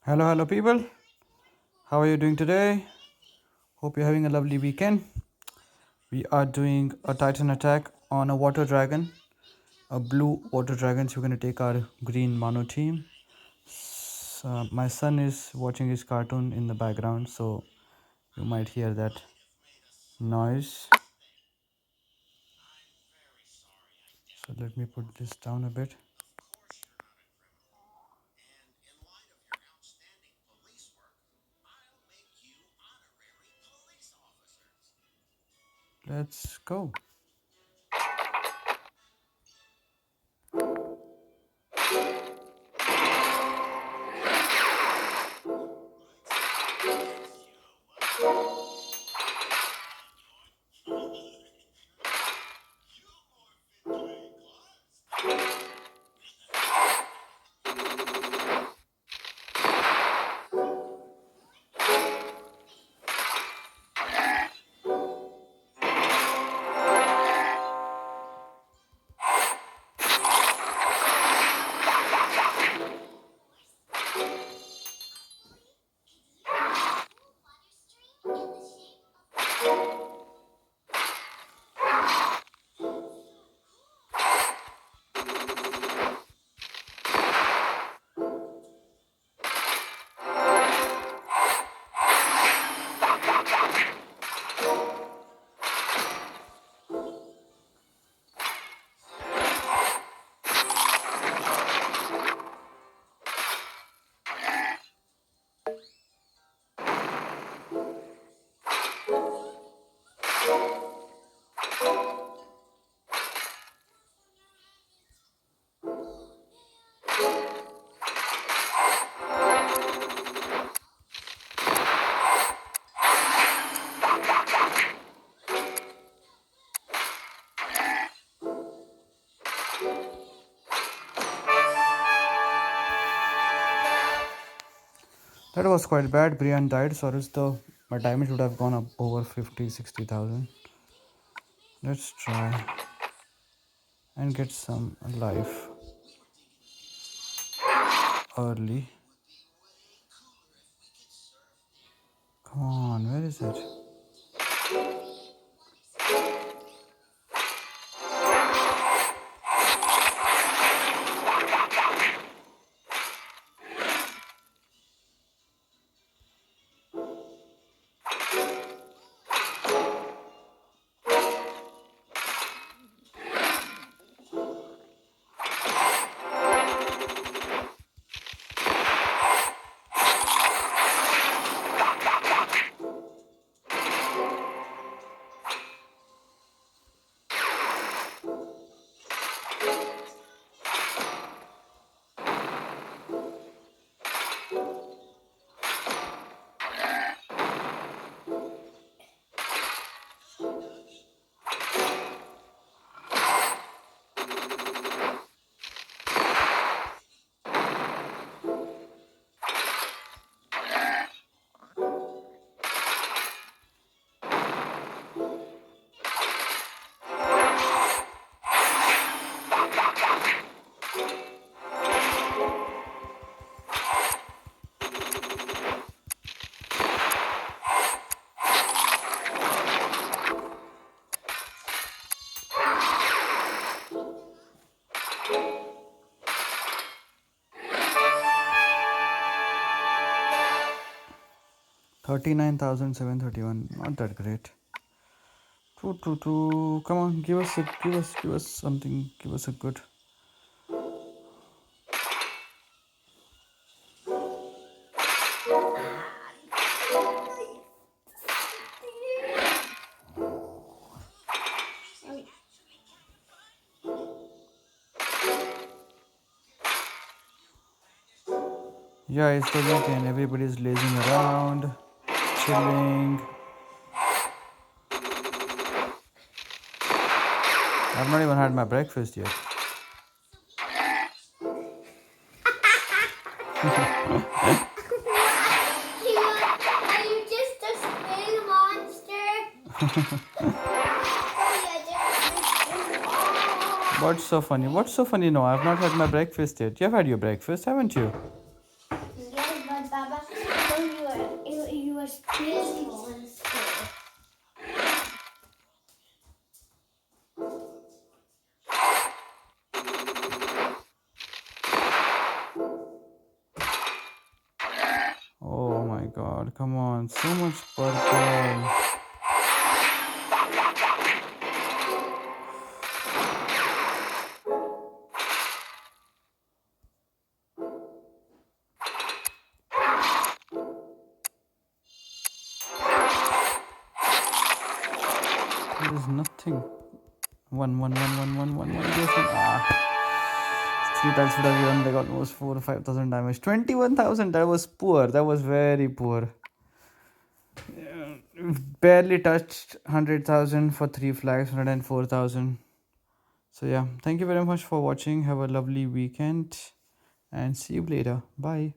Hello, hello, people. How are you doing today? Hope you're having a lovely weekend. We are doing a Titan attack on a water dragon, a blue water dragon. So we're going to take our green Mano team. My son is watching his cartoon in the background, so you might hear that noise. So let me put this down a bit. Let's go. That was quite bad. Brian died. Sorry, though. My damage would have gone up over 50, 60,000. Let's try and get some life early. Come on, where is it? $39,731. Not that great. Two. Come on, give us something. Give us a good. Yeah, it's the weekend. Everybody's lazing around, chilling. I've not even had my breakfast yet. Are you just a spin monster? What's so funny? What's so funny? No, I've not had my breakfast yet. You've had your breakfast, haven't you? Yes, but a space monster. Oh my god, come on, so much purple. There is nothing. One. Yes, one. Three tiles would have given like almost 4 or 5,000 damage. 21,000. That was poor. That was very poor. Barely touched 100,000 for 3 flags. 104,000. So yeah, thank you very much for watching. Have a lovely weekend and see you later. Bye.